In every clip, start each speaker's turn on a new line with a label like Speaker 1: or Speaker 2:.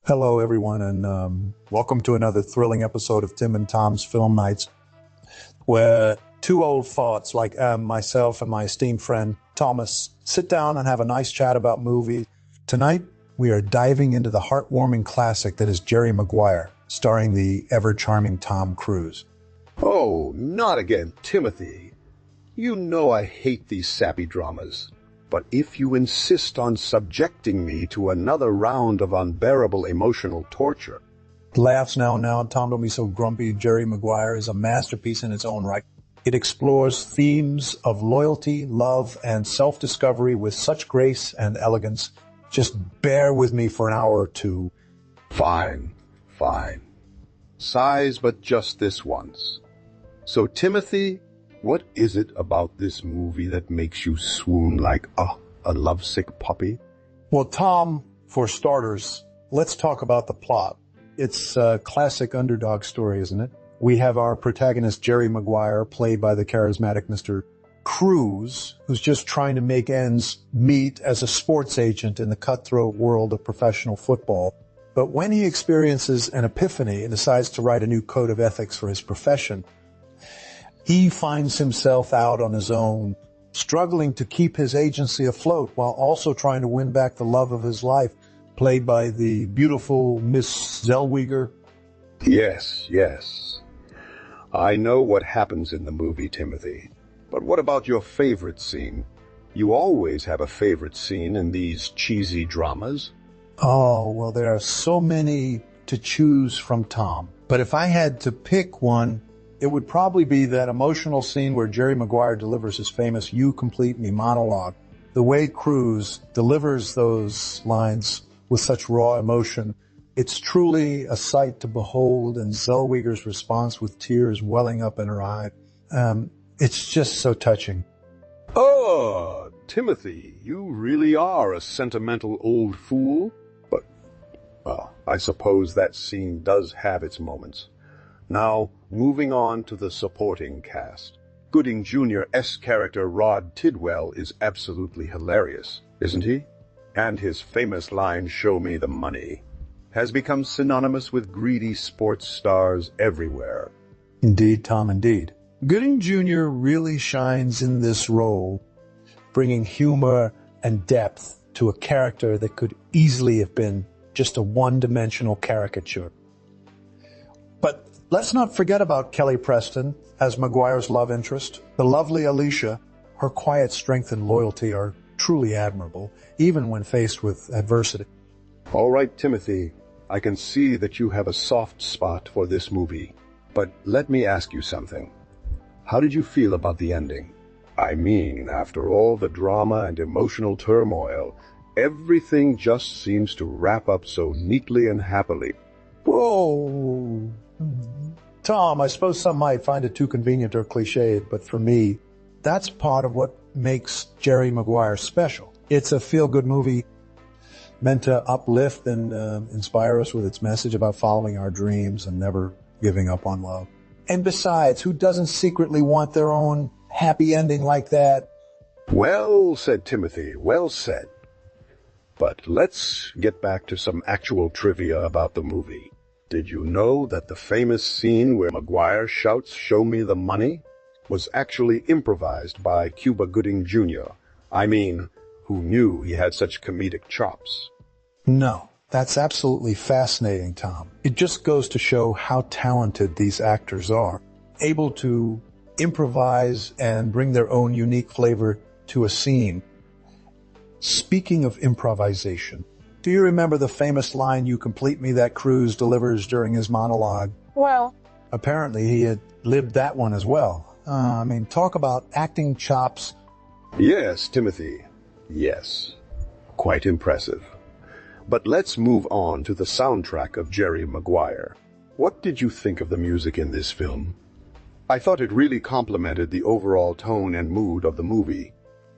Speaker 1: Hello, everyone, and welcome to another thrilling episode of Tim and Tom's Film Nights, where two old farts like myself and my esteemed friend Thomas sit down and have a nice chat about movies. Tonight, we are diving into the heartwarming classic that is Jerry Maguire, starring the ever-charming Tom Cruise.
Speaker 2: Oh, not again, Timothy. You know I hate these sappy dramas. But if you insist on subjecting me to another round of unbearable emotional torture...
Speaker 1: Laughs now, Tom, don't be so grumpy. Jerry Maguire is a masterpiece in its own right. It explores themes of loyalty, love, and self-discovery with such grace and elegance. Just bear with me for an hour or two.
Speaker 2: Fine. Sighs, but just this once. So, Timothy, what is it about this movie that makes you swoon like a lovesick puppy?
Speaker 1: Well, Tom, for starters, let's talk about the plot. It's a classic underdog story, isn't it? We have our protagonist, Jerry Maguire, played by the charismatic Mr. Cruise, who's just trying to make ends meet as a sports agent in the cutthroat world of professional football. But when he experiences an epiphany and decides to write a new code of ethics for his profession, he finds himself out on his own, struggling to keep his agency afloat while also trying to win back the love of his life, played by the beautiful Miss Zellweger.
Speaker 2: Yes. I know what happens in the movie, Timothy. But what about your favorite scene? You always have a favorite scene in these cheesy dramas.
Speaker 1: Oh, well, there are so many to choose from, Tom. But if I had to pick one, it would probably be that emotional scene where Jerry Maguire delivers his famous "You Complete Me" monologue. The way Cruise delivers those lines with such raw emotion, it's truly a sight to behold, and Zellweger's response with tears welling up in her eye. It's just so touching.
Speaker 2: Oh, Timothy, you really are a sentimental old fool. But, well, I suppose that scene does have its moments. Now, moving on to the supporting cast. Gooding Jr.'s character Rod Tidwell is absolutely hilarious, isn't he? And his famous line, "Show me the money," has become synonymous with greedy sports stars everywhere.
Speaker 1: Indeed, Tom, indeed. Gooding Jr. really shines in this role, bringing humor and depth to a character that could easily have been just a one-dimensional caricature. But let's not forget about Kelly Preston as Maguire's love interest. The lovely Alicia, her quiet strength and loyalty are truly admirable, even when faced with adversity.
Speaker 2: All right, Timothy, I can see that you have a soft spot for this movie. But let me ask you something. How did you feel about the ending? I mean, after all the drama and emotional turmoil, everything just seems to wrap up so neatly and happily.
Speaker 1: Whoa. Tom, I suppose some might find it too convenient or cliched, but for me, that's part of what makes Jerry Maguire special. It's a feel-good movie meant to uplift and inspire us with its message about following our dreams and never giving up on love. And besides, who doesn't secretly want their own happy ending like that?
Speaker 2: Well said, Timothy, well said. But let's get back to some actual trivia about the movie. Did you know that the famous scene where Maguire shouts, "Show me the money," was actually improvised by Cuba Gooding Jr.? I mean, who knew he had such comedic chops?
Speaker 1: No, that's absolutely fascinating, Tom. It just goes to show how talented these actors are, able to improvise and bring their own unique flavor to a scene. Speaking of improvisation, do you remember the famous line, "You complete me," that Cruise delivers during his monologue?
Speaker 3: Well,
Speaker 1: apparently he had lived that one as well. Talk about acting chops.
Speaker 2: Yes, Timothy. Yes. Quite impressive. But let's move on to the soundtrack of Jerry Maguire. What did you think of the music in this film? I thought it really complemented the overall tone and mood of the movie.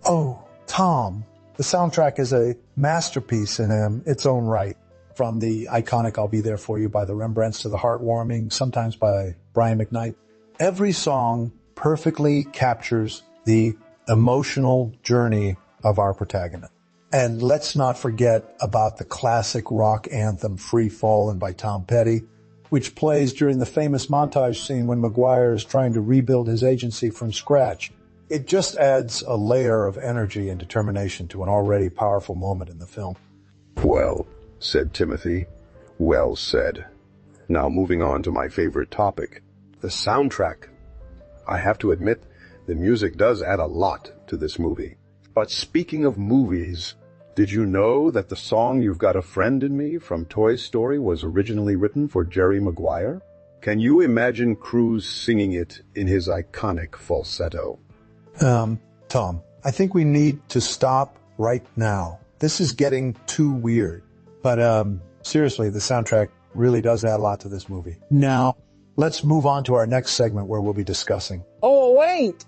Speaker 1: Oh, Tom, the soundtrack is a masterpiece in its own right. From the iconic "I'll Be There For You" by the Rembrandts to the heartwarming, sometimes by Brian McKnight. Every song perfectly captures the emotional journey of our protagonist. And let's not forget about the classic rock anthem Free Fallin' by Tom Petty, which plays during the famous montage scene when Maguire is trying to rebuild his agency from scratch. It just adds a layer of energy and determination to an already powerful moment in the film.
Speaker 2: Well, said Timothy. Well said. Now moving on to my favorite topic, the soundtrack. I have to admit, the music does add a lot to this movie. But speaking of movies, did you know that the song You've Got a Friend in Me from Toy Story was originally written for Jerry Maguire? Can you imagine Cruise singing it in his iconic falsetto?
Speaker 1: Tom, I think we need to stop right now. This is getting too weird. But seriously, the soundtrack really does add a lot to this movie. Now, let's move on to our next segment where we'll be discussing.
Speaker 3: Oh, wait!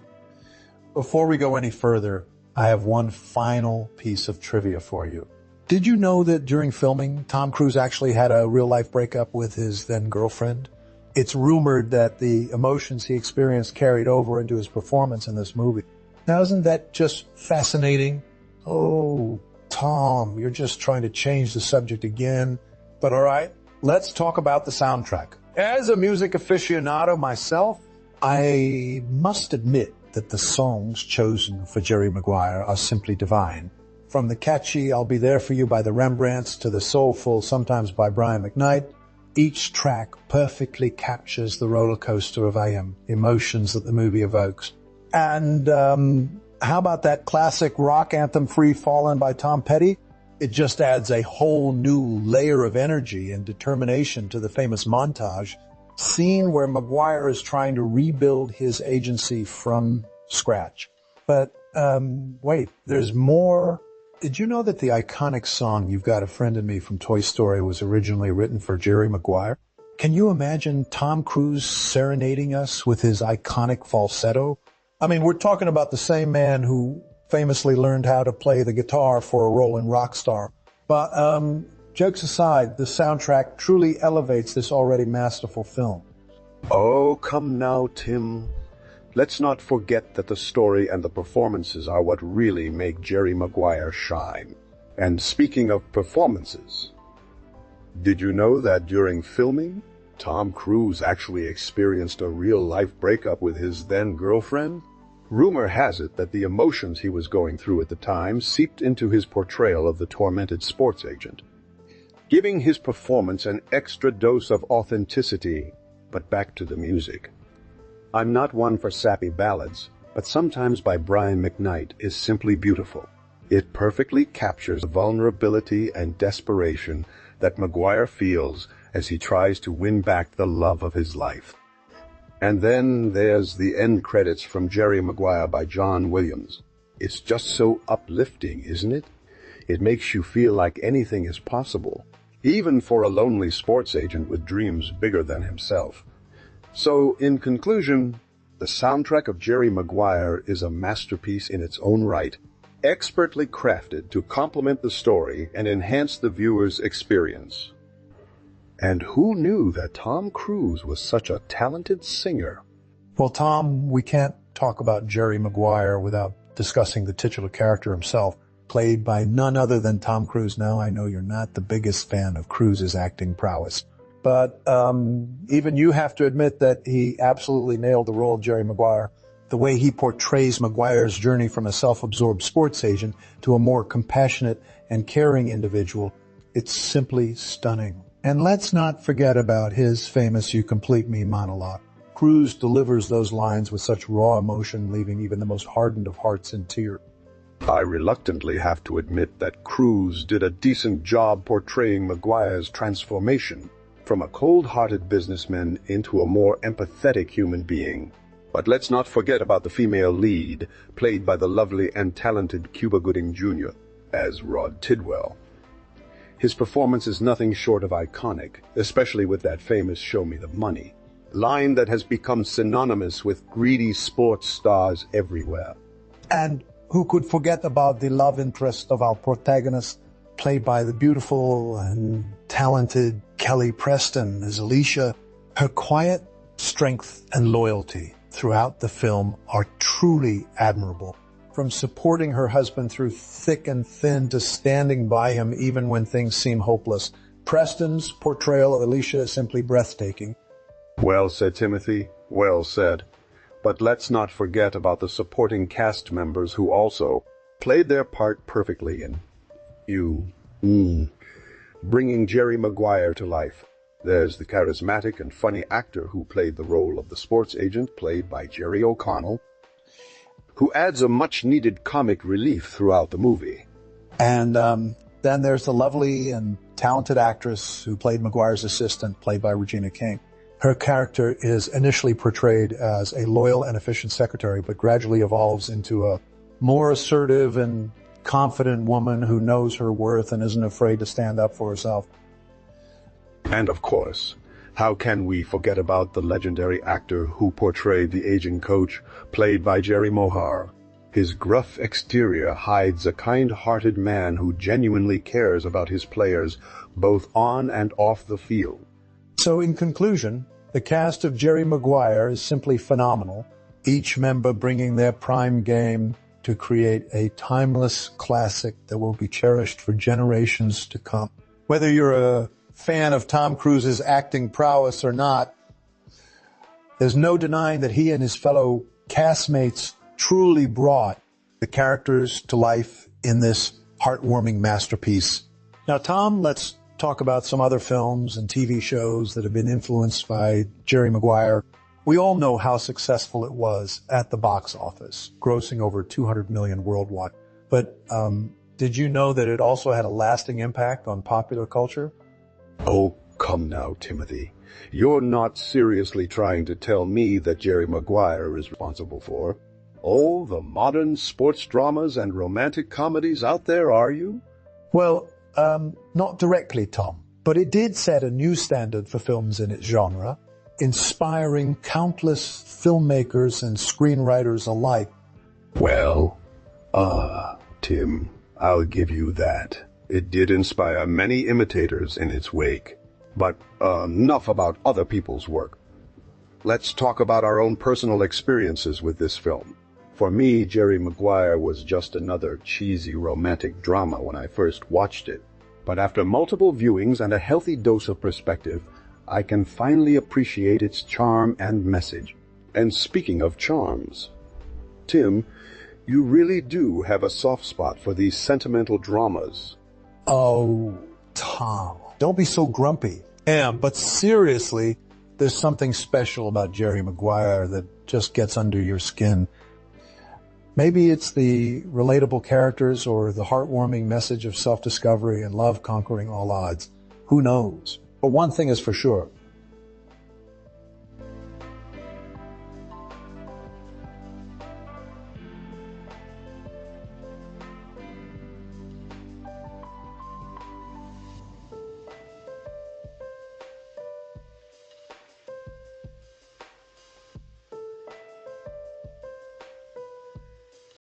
Speaker 1: Before we go any further, I have one final piece of trivia for you. Did you know that during filming, Tom Cruise actually had a real-life breakup with his then-girlfriend? It's rumored that the emotions he experienced carried over into his performance in this movie. Now, isn't that just fascinating? Oh, Tom, you're just trying to change the subject again. But all right, let's talk about the soundtrack. As a music aficionado myself, I must admit that the songs chosen for Jerry Maguire are simply divine. From the catchy I'll Be There For You by the Rembrandts to the soulful Sometimes by Brian McKnight, each track perfectly captures the roller coaster of emotions that the movie evokes. And how about that classic rock anthem Free Fallin' by Tom Petty? It just adds a whole new layer of energy and determination to the famous montage scene where Maguire is trying to rebuild his agency from scratch. But wait, there's more. Did you know that the iconic song You've Got a Friend in Me from Toy Story was originally written for Jerry Maguire? Can you imagine Tom Cruise serenading us with his iconic falsetto? I mean, we're talking about the same man who famously learned how to play the guitar for a role in Rockstar. But jokes aside, the soundtrack truly elevates this already masterful film.
Speaker 2: Oh, come now, Tim. Let's not forget that the story and the performances are what really make Jerry Maguire shine. And speaking of performances, did you know that during filming, Tom Cruise actually experienced a real-life breakup with his then-girlfriend? Rumor has it that the emotions he was going through at the time seeped into his portrayal of the tormented sports agent, giving his performance an extra dose of authenticity. But back to the music. I'm not one for sappy ballads, but Sometimes by Brian McKnight is simply beautiful. It perfectly captures the vulnerability and desperation that Maguire feels as he tries to win back the love of his life. And then there's the end credits from Jerry Maguire by John Williams. It's just so uplifting, isn't it? It makes you feel like anything is possible, even for a lonely sports agent with dreams bigger than himself. So, in conclusion, the soundtrack of Jerry Maguire is a masterpiece in its own right, expertly crafted to complement the story and enhance the viewer's experience. And who knew that Tom Cruise was such a talented singer?
Speaker 1: Well, Tom, we can't talk about Jerry Maguire without discussing the titular character himself, played by none other than Tom Cruise. Now, I know you're not the biggest fan of Cruise's acting prowess, but even you have to admit that he absolutely nailed the role of Jerry Maguire. The way he portrays Maguire's journey from a self-absorbed sports agent to a more compassionate and caring individual, it's simply stunning. And let's not forget about his famous "You Complete Me" monologue. Cruise delivers those lines with such raw emotion, leaving even the most hardened of hearts in tears.
Speaker 2: I reluctantly have to admit that Cruise did a decent job portraying Maguire's transformation from a cold-hearted businessman into a more empathetic human being. But let's not forget about the female lead, played by the lovely and talented Cuba Gooding Jr. as Rod Tidwell. His performance is nothing short of iconic, especially with that famous "Show me the money" line that has become synonymous with greedy sports stars everywhere.
Speaker 1: And who could forget about the love interest of our protagonist, played by the beautiful and talented Kelly Preston as Alicia? Her quiet strength and loyalty throughout the film are truly admirable. from supporting her husband through thick and thin to standing by him even when things seem hopeless. Preston's portrayal of Alicia is simply breathtaking.
Speaker 2: Well said, Timothy. Well said. But let's not forget about the supporting cast members who also played their part perfectly in bringing Jerry Maguire to life. There's the charismatic and funny actor who played the role of the sports agent, played by Jerry O'Connell, who adds a much-needed comic relief throughout the movie.
Speaker 1: And then there's the lovely and talented actress who played Maguire's assistant, played by Regina King. Her character is initially portrayed as a loyal and efficient secretary, but gradually evolves into a more assertive and confident woman who knows her worth and isn't afraid to stand up for herself.
Speaker 2: And of course, how can we forget about the legendary actor who portrayed the aging coach, played by Jerry Maguire? His gruff exterior hides a kind-hearted man who genuinely cares about his players, both on and off the field.
Speaker 1: So in conclusion, the cast of Jerry Maguire is simply phenomenal, each member bringing their prime game to create a timeless classic that will be cherished for generations to come. Whether you're a fan of Tom Cruise's acting prowess or not, there's no denying that he and his fellow castmates truly brought the characters to life in this heartwarming masterpiece. Now, Tom, let's talk about some other films and TV shows that have been influenced by Jerry Maguire. We all know how successful it was at the box office, grossing over $200 million worldwide. But did you know that it also had a lasting impact on popular culture?
Speaker 2: Oh, come now, Timothy. You're not seriously trying to tell me that Jerry Maguire is responsible for all the modern sports dramas and romantic comedies out there, are you?
Speaker 1: Well, not directly, Tom, but it did set a new standard for films in its genre, inspiring countless filmmakers and screenwriters alike.
Speaker 2: Well, Tim, I'll give you that. It did inspire many imitators in its wake. But enough about other people's work. Let's talk about our own personal experiences with this film. For me, Jerry Maguire was just another cheesy romantic drama when I first watched it. But after multiple viewings and a healthy dose of perspective, I can finally appreciate its charm and message. And speaking of charms, Tim, you really do have a soft spot for these sentimental dramas.
Speaker 1: Oh, Tom, don't be so grumpy. But seriously, there's something special about Jerry Maguire that just gets under your skin. Maybe it's the relatable characters or the heartwarming message of self-discovery and love conquering all odds. Who knows? But one thing is for sure,